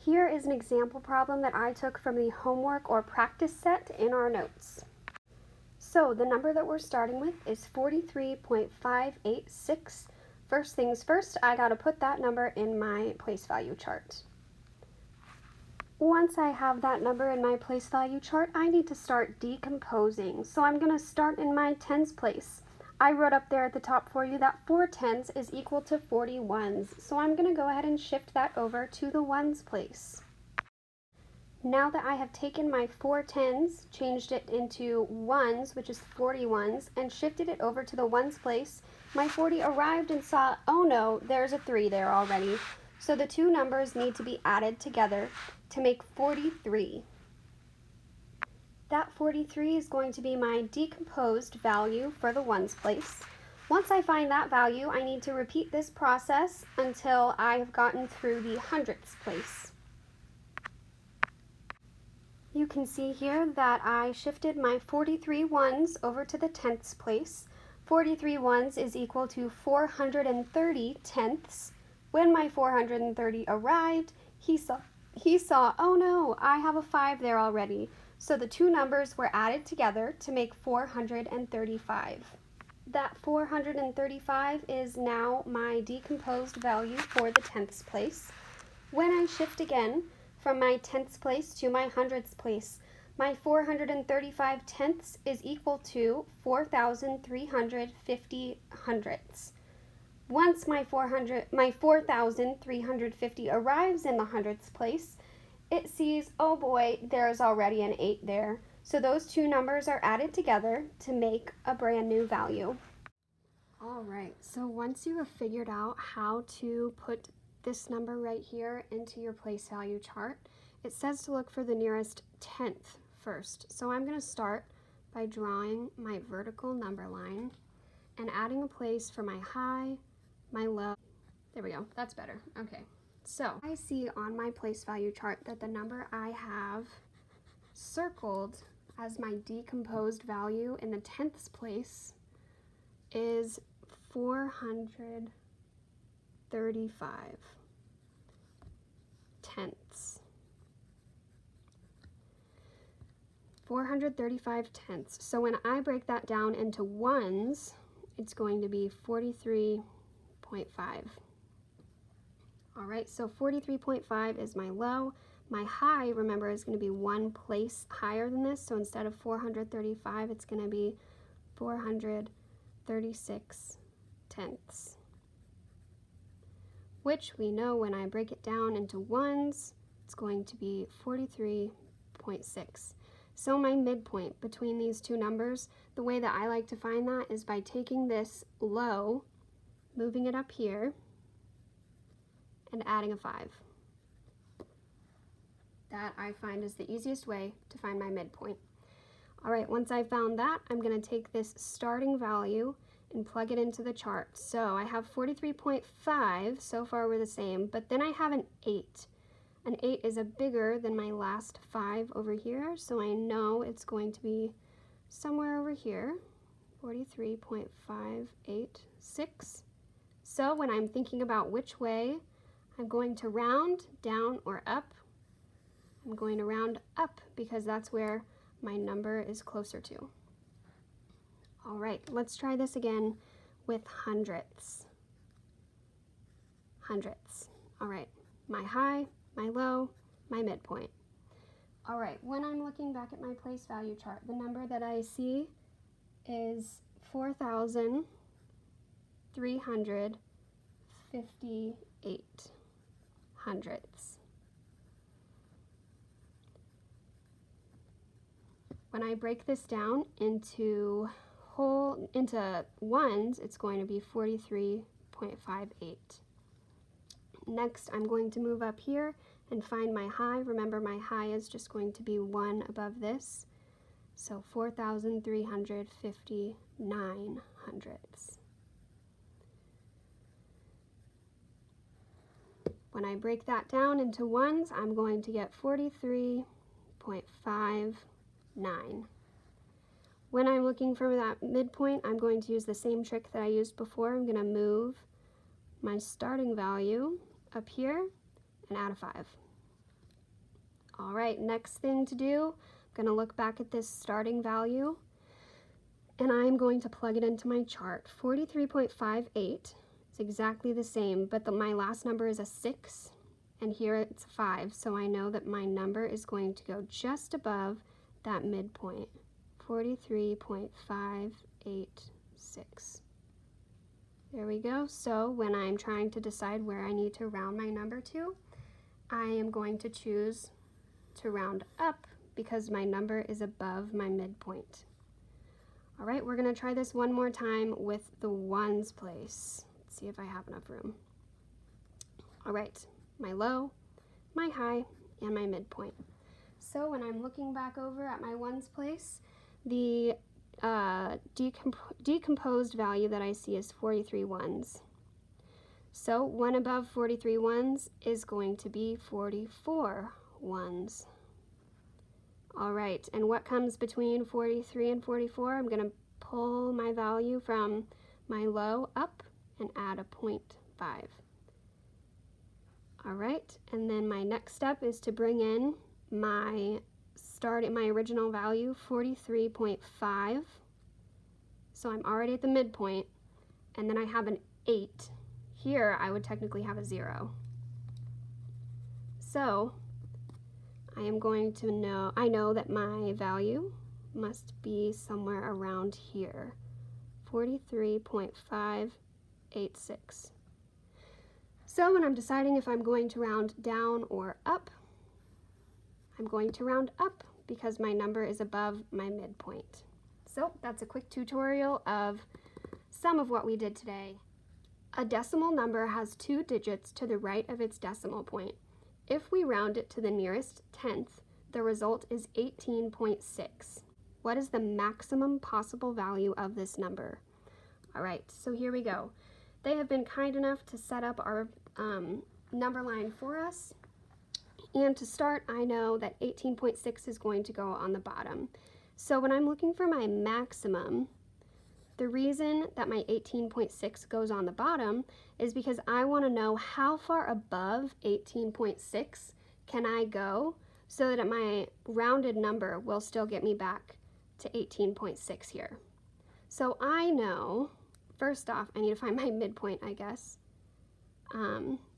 Here is an example problem that I took from the homework or practice set in our notes. So the number that we're starting with is 43.586. First things first, I gotta put that number in my place value chart. Once I have that number in my place value chart, I need to start decomposing. So I'm gonna start in my tens place. I wrote up there at the top for you that 4 tens is equal to 40 ones. So I'm gonna go ahead and shift that over to the ones place. Now that I have taken my 4 tens, changed it into ones, which is 40 ones, and shifted it over to the ones place, my 40 arrived and saw, oh no, there's a 3 there already. So the two numbers need to be added together to make 43. That 43 is going to be my decomposed value for the ones place. Once I find that value, I need to repeat this process until I have gotten through the hundredths place. You can see here that I shifted my 43 ones over to the tenths place. 43 ones is equal to 430 tenths. When my 430 arrived, he saw, oh no, I have a 5 there already. So the two numbers were added together to make 435. That 435 is now my decomposed value for the tenths place. When I shift again from my tenths place to my hundredths place, my 435 tenths is equal to 4,350 hundredths. Once my 4,350 arrives in the hundredths place, it sees, oh boy, there's already an 8 there. So those two numbers are added together to make a brand new value. All right, so once you have figured out how to put this number right here into your place value chart, it says to look for the nearest tenth first. So I'm going to start by drawing my vertical number line and adding a place for my high, my low. There we go, that's better. Okay. So I see on my place value chart that the number I have circled as my decomposed value in the tenths place is 435 tenths. 435 tenths. So when I break that down into ones, it's going to be 43.5. All right, so 43.5 is my low. My high, remember, is going to be one place higher than this. So instead of 435, it's going to be 436 tenths, which we know when I break it down into ones, it's going to be 43.6. So my midpoint between these two numbers, the way that I like to find that is by taking this low, moving it up here, and adding a 5. That I find is the easiest way to find my midpoint. All right, once I've found that, I'm going to take this starting value and plug it into the chart. So I have 43.5, so far we're the same, but then I have an 8. An 8 is a bigger than my last 5 over here, so I know it's going to be somewhere over here, 43.586. So when I'm thinking about which way I'm going to round, down or up, I'm going to round up because that's where my number is closer to. All right, let's try this again with hundredths. Hundredths. All right, my high, my low, my midpoint. All right, when I'm looking back at my place value chart, the number that I see is 4,358 hundredths. When I break this down into ones, it's going to be 43.58. Next, I'm going to move up here and find my high. Remember, my high is just going to be 1 above this, so 4,359 hundredths. When I break that down into ones, I'm going to get 43.59. When I'm looking for that midpoint, I'm going to use the same trick that I used before. I'm going to move my starting value up here and add a 5. All right, next thing to do, I'm going to look back at this starting value, and I'm going to plug it into my chart. 43.58 is exactly the same, but my last number is a 6, and here it's a 5, so I know that my number is going to go just above that midpoint, 43.586. There we go. So when I'm trying to decide where I need to round my number to, I am going to choose to round up because my number is above my midpoint. All right, we're going to try this one more time with the ones place. Let's see if I have enough room. All right, my low, my high, and my midpoint. So when I'm looking back over at my ones place, the decomposed value that I see is 43 ones. So 1 above 43 ones is going to be 44 ones. All right, and what comes between 43 and 44? I'm going to pull my value from my low up and add a 0.5. All right, and then my next step is to bring in my original value, 43.5. So I'm already at the midpoint, and then I have an 8. Here I would technically have a 0. So I am going to I know that my value must be somewhere around here, 43.586. So when I'm deciding if I'm going to round down or up, I'm going to round up because my number is above my midpoint. So that's a quick tutorial of some of what we did today. A decimal number has 2 digits to the right of its decimal point. If we round it to the nearest tenth, the result is 18.6. What is the maximum possible value of this number? All right, so here we go. They have been kind enough to set up our number line for us. And to start, I know that 18.6 is going to go on the bottom. So when I'm looking for my maximum, the reason that my 18.6 goes on the bottom is because I want to know how far above 18.6 can I go so that my rounded number will still get me back to 18.6 here. So I know, first off, I need to find my midpoint, I guess.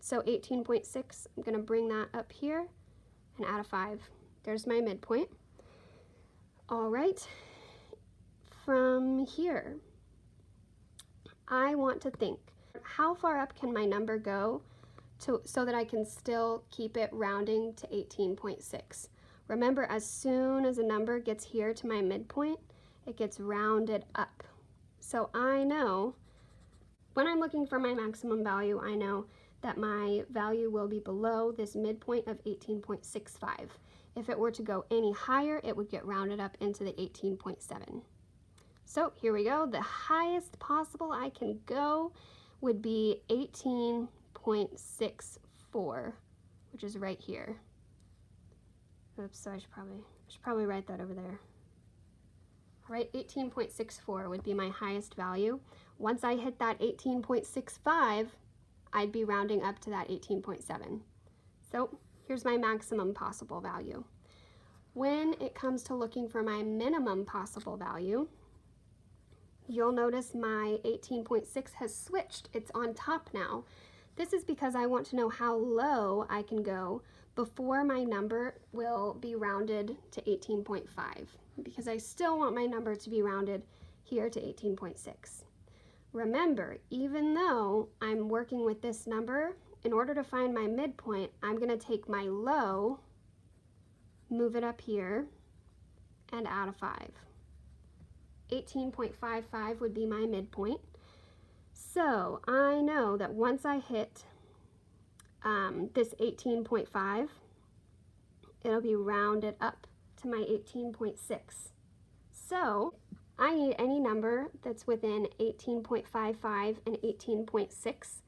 So 18.6, I'm going to bring that up here and add a 5. There's my midpoint. All right, from here, I want to think, how far up can my number go so that I can still keep it rounding to 18.6? Remember, as soon as a number gets here to my midpoint, it gets rounded up. So I know, when I'm looking for my maximum value, I know that my value will be below this midpoint of 18.65. If it were to go any higher, it would get rounded up into the 18.7. So here we go. The highest possible I can go would be 18.64, which is right here. Oops, so I should probably write that over there. All right, 18.64 would be my highest value. Once I hit that 18.65, I'd be rounding up to that 18.7. So here's my maximum possible value. When it comes to looking for my minimum possible value, you'll notice my 18.6 has switched. It's on top now. This is because I want to know how low I can go before my number will be rounded to 18.5, because I still want my number to be rounded here to 18.6. Remember, even though I'm working with this number, in order to find my midpoint, I'm going to take my low, move it up here, and add a 5. 18.55 would be my midpoint. So I know that once I hit this 18.5, it'll be rounded up to my 18.6. So I need any number that's within 18.55 and 18.6.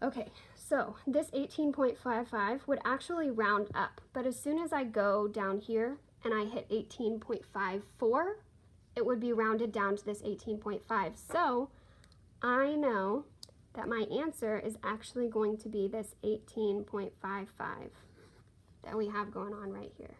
Okay, so this 18.55 would actually round up, but as soon as I go down here and I hit 18.54, it would be rounded down to this 18.5. So I know that my answer is actually going to be this 18.55. that we have going on right here.